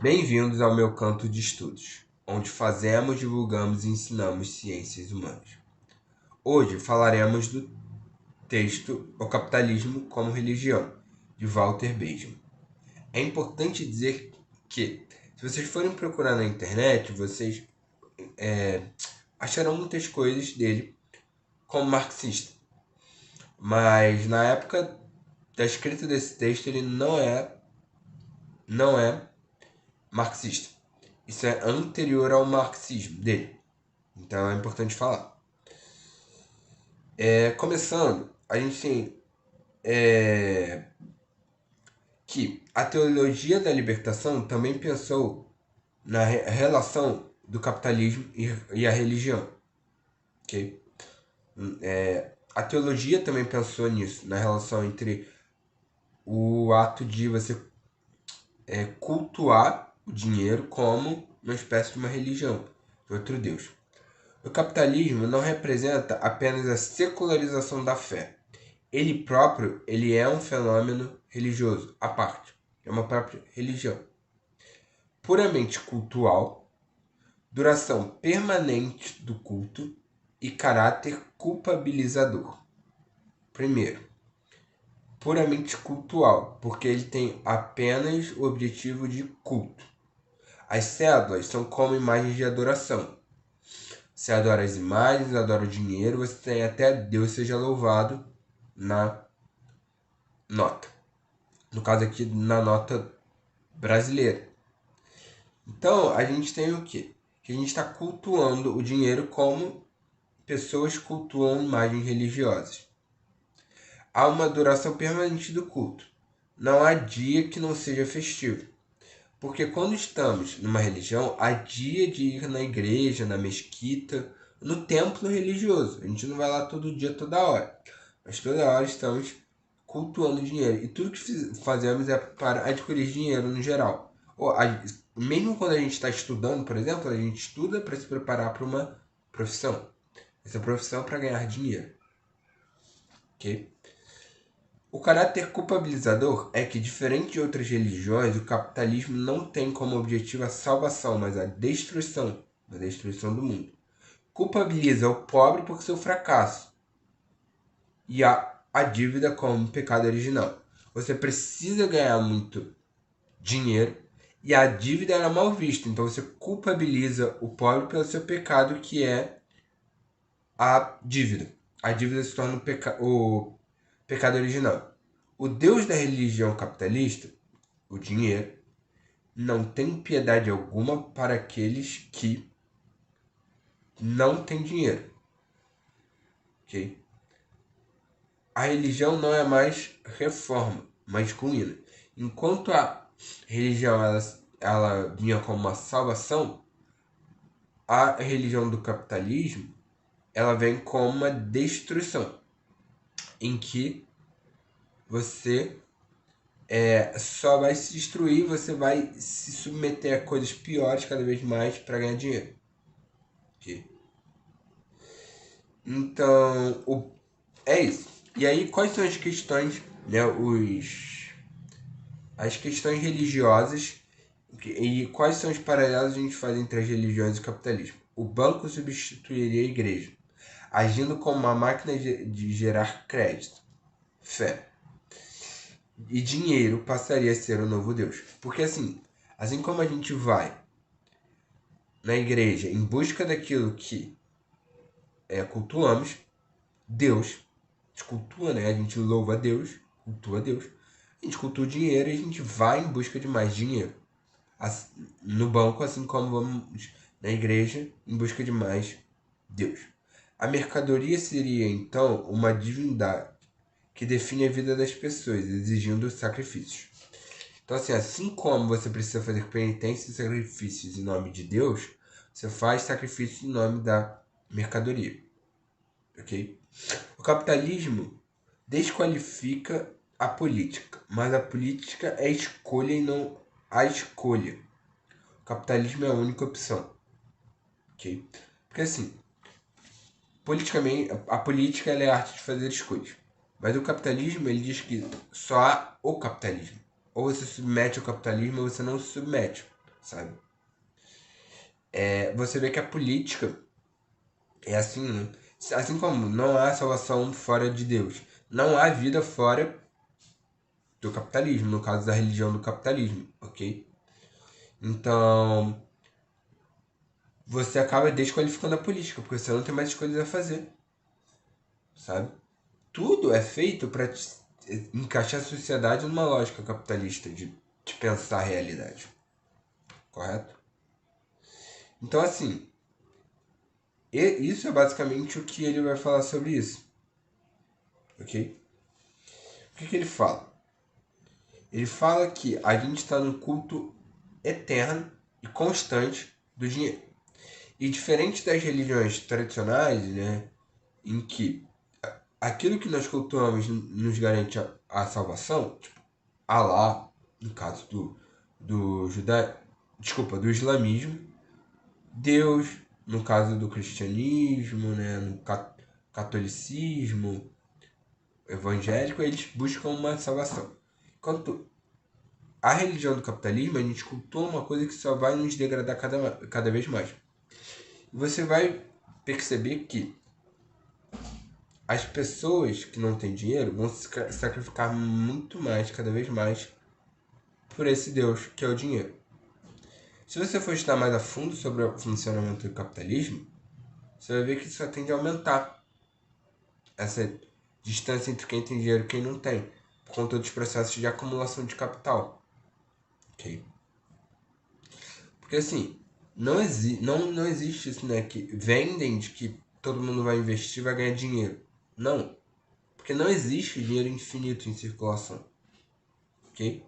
Bem-vindos ao meu canto de estudos, onde fazemos, divulgamos e ensinamos ciências humanas. Hoje falaremos do texto O Capitalismo como Religião, de Walter Benjamin. É importante dizer que, se vocês forem procurar na internet, vocês acharão muitas coisas dele como marxista. Mas na época da escrita desse texto ele não é marxista. Isso é anterior ao marxismo dele. Então é importante falar. Começando, a gente tem que a teologia da libertação também pensou na relação do capitalismo e a religião. Okay? A teologia também pensou nisso, na relação entre o ato de você cultuar o dinheiro como uma espécie de uma religião, de outro Deus. O capitalismo não representa apenas a secularização da fé. Ele próprio, ele é um fenômeno religioso à parte. É uma própria religião. Puramente cultual, duração permanente do culto e caráter culpabilizador. Primeiro, puramente cultual, porque ele tem apenas o objetivo de culto. As cédulas são como imagens de adoração. Você adora as imagens, adora o dinheiro, você tem até Deus seja louvado na nota. No caso aqui, na nota brasileira. Então, a gente tem o quê? Que a gente está cultuando o dinheiro como pessoas cultuam imagens religiosas. Há uma duração permanente do culto. Não há dia que não seja festivo. Porque quando estamos numa religião, há dia de ir na igreja, na mesquita, no templo religioso. A gente não vai lá todo dia, toda hora. Mas toda hora estamos cultuando dinheiro. E tudo que fazemos é para adquirir dinheiro no geral. Mesmo quando a gente está estudando, por exemplo, a gente estuda para se preparar para uma profissão. Essa profissão é para ganhar dinheiro. Ok? O caráter culpabilizador é que, diferente de outras religiões, o capitalismo não tem como objetivo a salvação, mas a destruição do mundo. Culpabiliza o pobre por seu fracasso e a dívida como pecado original. Você precisa ganhar muito dinheiro e a dívida era mal vista, então você culpabiliza o pobre pelo seu pecado, que é a dívida. A dívida se torna o pecado original. O Deus da religião capitalista, o dinheiro, não tem piedade alguma para aqueles que não têm dinheiro. Okay? A religião não é mais reforma, mas ruína. Enquanto a religião ela vinha como uma salvação, a religião do capitalismo ela vem como uma destruição, em que você só vai se destruir, você vai se submeter a coisas piores cada vez mais para ganhar dinheiro. Okay? Então, é isso. E aí, quais são as questões, né, as questões religiosas e quais são os paralelos que a gente faz entre as religiões e o capitalismo? O banco substituiria a igreja, agindo como uma máquina de gerar crédito, fé. E dinheiro passaria a ser o novo Deus. Porque assim como a gente vai na igreja em busca daquilo que cultuamos, Deus, a gente cultua, né? A gente louva a Deus, cultua a Deus. A gente cultua o dinheiro e a gente vai em busca de mais dinheiro. No banco, assim como vamos na igreja em busca de mais Deus. A mercadoria seria, então, uma divindade que define a vida das pessoas, exigindo sacrifícios. Então, assim como você precisa fazer penitência e sacrifícios em nome de Deus, você faz sacrifícios em nome da mercadoria. Ok? O capitalismo desqualifica a política, mas a política é escolha e não a escolha. O capitalismo é a única opção. Ok? Porque politicamente, a política é a arte de fazer escolhas. Mas o capitalismo, ele diz que só há o capitalismo. Ou você submete ao capitalismo ou você não se submete. sabe? Você vê que a política é assim, né? Assim como não há salvação fora de Deus, não há vida fora do capitalismo, no caso da religião do capitalismo, ok? Então, você acaba desqualificando a política, porque você não tem mais coisas a fazer, sabe? Tudo é feito para encaixar a sociedade numa lógica capitalista de pensar a realidade, correto? Então, assim, isso é basicamente o que ele vai falar sobre isso, ok? O que ele fala? Ele fala que a gente está num culto eterno e constante do dinheiro. E diferente das religiões tradicionais, né, em que aquilo que nós cultuamos nos garante a salvação, tipo Alá, no caso do islamismo, Deus, no caso do cristianismo, né, no catolicismo, evangélico, eles buscam uma salvação. Enquanto a religião do capitalismo, a gente cultua uma coisa que só vai nos degradar cada vez mais. E você vai perceber que as pessoas que não têm dinheiro vão se sacrificar muito mais, cada vez mais, por esse Deus que é o dinheiro. Se você for estudar mais a fundo sobre o funcionamento do capitalismo, você vai ver que isso só tende a aumentar essa distância entre quem tem dinheiro e quem não tem, por conta dos processos de acumulação de capital. Ok? Porque assim, não existe isso, né? Que vendem de que todo mundo vai investir e vai ganhar dinheiro. Não. Porque não existe dinheiro infinito em circulação. Ok?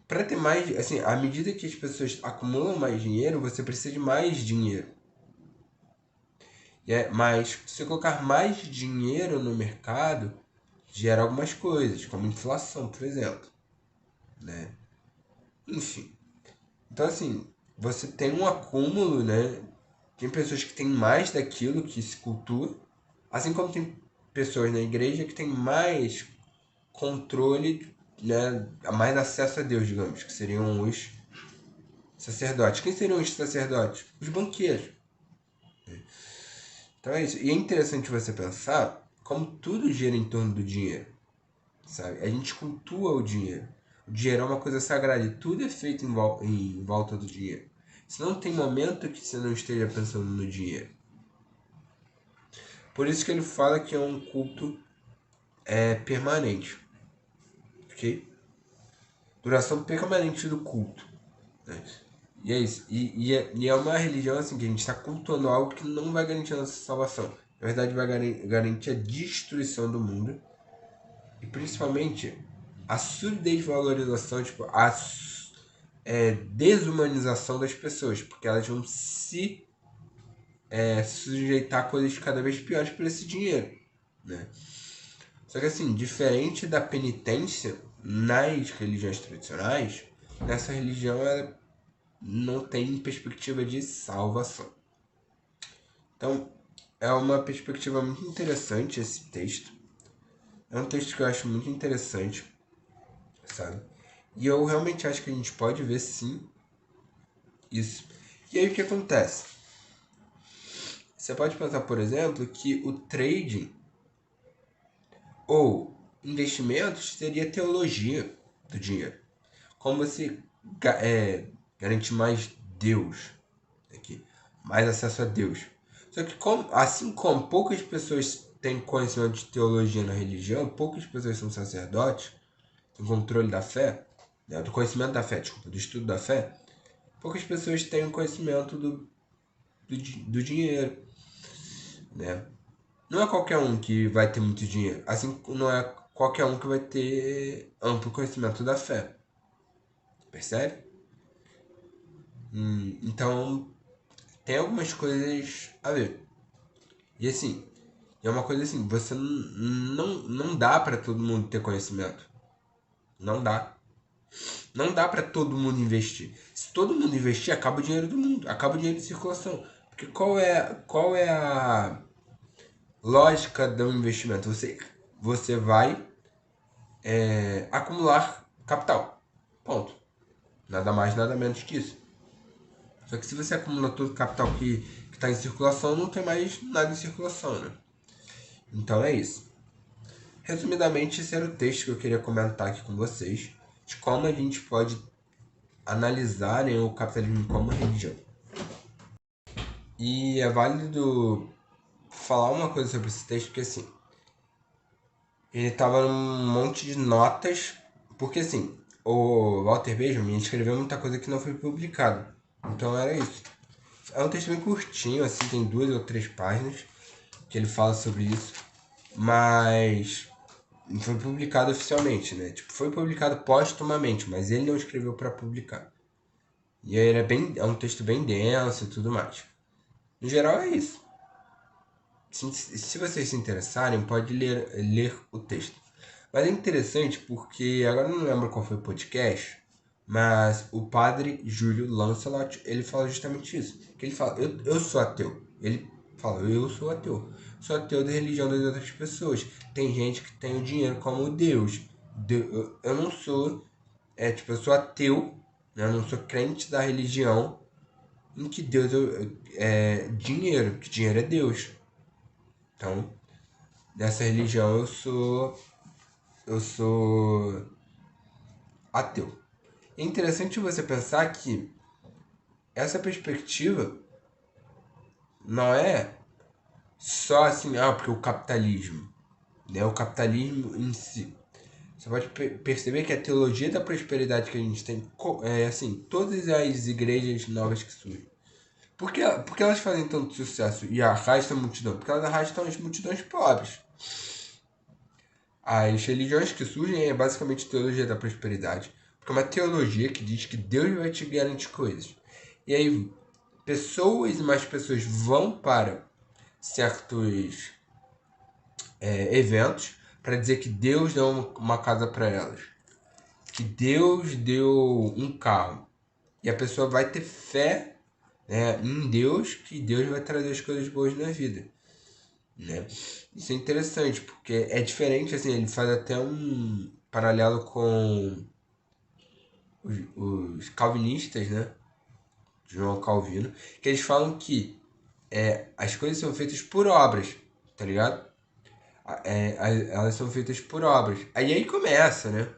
Para ter mais, assim, à medida que as pessoas acumulam mais dinheiro, você precisa de mais dinheiro. Mas se você colocar mais dinheiro no mercado, gera algumas coisas, como inflação, por exemplo, né? Enfim. Então, assim, você tem um acúmulo, né? Tem pessoas que têm mais daquilo que se cultua, assim como tem pessoas na igreja que têm mais controle, né? Mais acesso a Deus, digamos, que seriam os sacerdotes. Quem seriam os sacerdotes? Os banqueiros. Então é isso. E é interessante você pensar como tudo gira em torno do dinheiro, sabe? A gente cultua o dinheiro. O dinheiro é uma coisa sagrada e tudo é feito em volta do dinheiro. Se não tem momento que você não esteja pensando no dinheiro. Por isso que ele fala que é um culto permanente, ok? Duração permanente do culto, né? E é isso. E é uma religião assim que a gente está cultuando algo que não vai garantir a nossa salvação. Na verdade, vai garantir a destruição do mundo. E principalmente a subdesvalorização, tipo, a desumanização das pessoas. Porque elas vão se sujeitar a coisas cada vez piores por esse dinheiro, né? Só que assim, diferente da penitência nas religiões tradicionais, nessa religião ela não tem perspectiva de salvação. Então, é uma perspectiva muito interessante esse texto. É um texto que eu acho muito interessante, sabe? E eu realmente acho que a gente pode ver sim isso. E aí o que acontece? Você pode pensar, por exemplo, que o trading ou investimentos seria teologia do dinheiro. Como você garante mais Deus aqui, mais acesso a Deus. Só que assim como poucas pessoas têm conhecimento de teologia na religião, poucas pessoas são sacerdotes, têm controle da fé, né, do conhecimento da fé, desculpa, do estudo da fé, poucas pessoas têm conhecimento do dinheiro, né? Não é qualquer um que vai ter muito dinheiro, assim não é qualquer um que vai ter amplo conhecimento da fé, percebe? Então, tem algumas coisas a ver. E assim, é uma coisa assim, você não dá para todo mundo ter conhecimento. Não dá. Não dá para todo mundo investir. Se todo mundo investir, acaba o dinheiro do mundo, acaba o dinheiro de circulação. Porque qual é a lógica do investimento? Você vai acumular capital. Ponto. Nada mais, nada menos que isso. Só que se você acumula todo o capital que está em circulação, não tem mais nada em circulação, né? Então é isso. Resumidamente, esse era o texto que eu queria comentar aqui com vocês, de como a gente pode analisar, né, o capitalismo como religião. E é válido falar uma coisa sobre esse texto, porque assim, ele tava num monte de notas, porque assim, o Walter Benjamin escreveu muita coisa que não foi publicada. Então era isso. É um texto bem curtinho, assim, tem 2 ou 3 páginas que ele fala sobre isso, mas não foi publicado oficialmente, né? Tipo, foi publicado póstumamente, mas ele não escreveu para publicar. E aí é um texto bem denso e tudo mais. No geral é isso. Se vocês se interessarem, pode ler o texto. Mas é interessante porque, agora eu não lembro qual foi o podcast, mas o padre Júlio Lancelot, ele fala justamente isso. Que ele fala, eu sou ateu. Ele fala, eu sou ateu. Sou ateu da religião das outras pessoas. Tem gente que tem o dinheiro como Deus. Eu não sou, eu sou ateu, né? Eu não sou crente da religião em que Deus é dinheiro, que dinheiro é Deus. Então, dessa religião eu sou ateu. É interessante você pensar que essa perspectiva não é só assim, porque o capitalismo, né? O capitalismo em si. Você pode perceber que a teologia da prosperidade que a gente tem, é assim, todas as igrejas novas que surgem. Por que elas fazem tanto sucesso e arrastam a multidão? Porque elas arrastam as multidões pobres. As religiões que surgem é basicamente teologia da prosperidade. Porque é uma teologia que diz que Deus vai te garantir coisas. E aí, pessoas e mais pessoas vão para certos eventos para dizer que Deus deu uma casa para elas. Que Deus deu um carro. E a pessoa vai ter fé, né, em Deus, que Deus vai trazer as coisas boas na vida. Né? Isso é interessante, porque é diferente, assim, ele faz até um paralelo com os calvinistas, né? João Calvino, que eles falam que as coisas são feitas por obras, tá ligado? Elas são feitas por obras. Aí começa, né?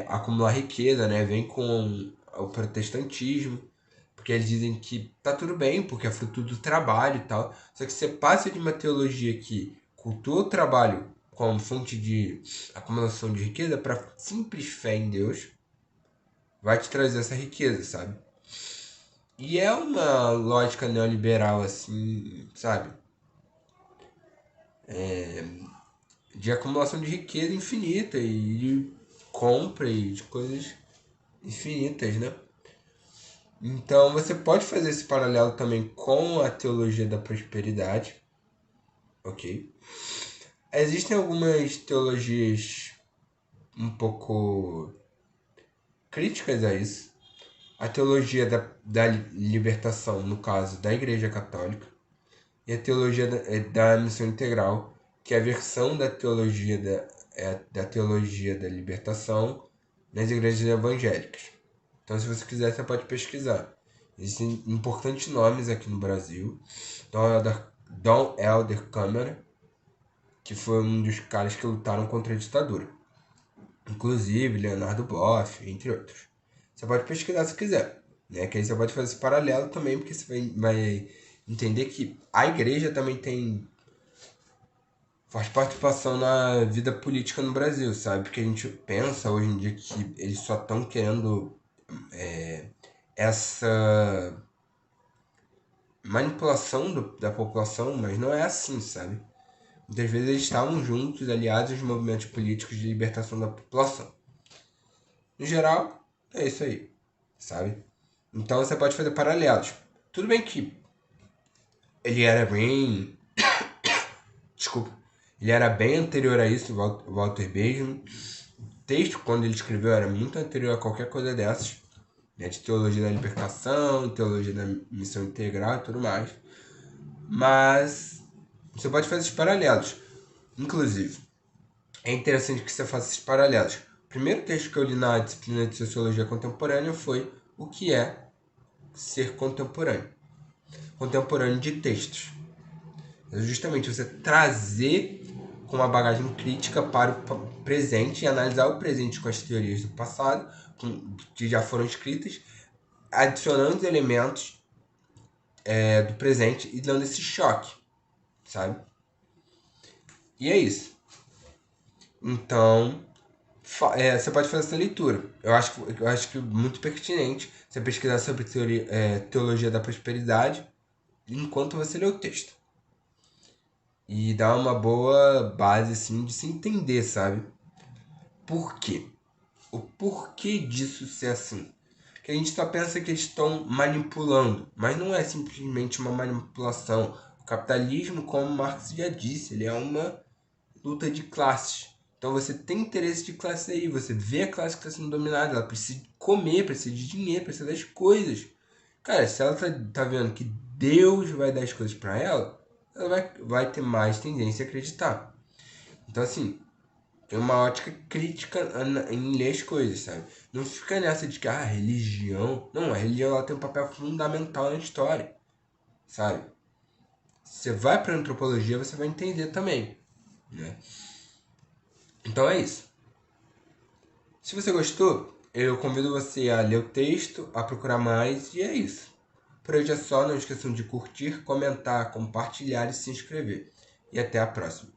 Acumular riqueza, né? Vem com o protestantismo, porque eles dizem que tá tudo bem, porque é fruto do trabalho e tal. Só que você passa de uma teologia que cultua o trabalho como fonte de acumulação de riqueza para simples fé em Deus, vai te trazer essa riqueza, sabe? E é uma lógica neoliberal, assim, sabe? De acumulação de riqueza infinita e de compra e de coisas infinitas, né? Então você pode fazer esse paralelo também com a teologia da prosperidade, ok? Existem algumas teologias um pouco críticas a isso. A teologia da libertação, no caso da Igreja Católica, e a teologia da missão integral, que é a versão da teologia da teologia da libertação nas igrejas evangélicas. Então, se você quiser, você pode pesquisar. Existem importantes nomes aqui no Brasil. Dom Helder Câmara, que foi um dos caras que lutaram contra a ditadura. Inclusive, Leonardo Boff, entre outros. Você pode pesquisar se quiser. Né? Que aí você pode fazer esse paralelo também, porque você vai entender que a igreja também tem forte participação na vida política no Brasil, sabe? Porque a gente pensa hoje em dia que eles só estão querendo essa manipulação da população, mas não é assim, sabe? Muitas vezes eles estavam juntos, aliados aos movimentos políticos de libertação da população. No geral, é isso aí, sabe? Então você pode fazer paralelos. Tudo bem que ele era bem... Desculpa. Ele era bem anterior a isso, o Walter Benjamin. O texto, quando ele escreveu, era muito anterior a qualquer coisa dessas. Né? De teologia da libertação, teologia da missão integral e tudo mais. Mas você pode fazer esses paralelos. Inclusive, é interessante que você faça esses paralelos. primeiro texto que eu li na disciplina de Sociologia Contemporânea foi o que é ser contemporâneo. Contemporâneo de textos. É justamente você trazer com uma bagagem crítica para o presente e analisar o presente com as teorias do passado, que já foram escritas, adicionando os elementos do presente e dando esse choque, sabe? E é isso. Então, você pode fazer essa leitura. Eu acho que é muito pertinente você pesquisar sobre teologia da prosperidade enquanto você lê o texto. E dá uma boa base, assim, de se entender, sabe? Por quê? O porquê disso ser assim? Que a gente só pensa que eles estão manipulando, mas não é simplesmente uma manipulação. O capitalismo, como Marx já disse, ele é uma luta de classes. Então você tem interesse de classe aí, você vê a classe que está sendo dominada, ela precisa de comer, precisa de dinheiro, precisa das coisas. Cara, se ela tá vendo que Deus vai dar as coisas para ela, ela vai ter mais tendência a acreditar. Então, assim, tem uma ótica crítica em ler as coisas, sabe? Não fica nessa de que, religião... Não, a religião ela tem um papel fundamental na história, sabe? Você vai para antropologia, você vai entender também, né? Então é isso. Se você gostou, eu convido você a ler o texto, a procurar mais, e é isso. Por hoje é só, não esqueçam de curtir, comentar, compartilhar e se inscrever. E até a próxima.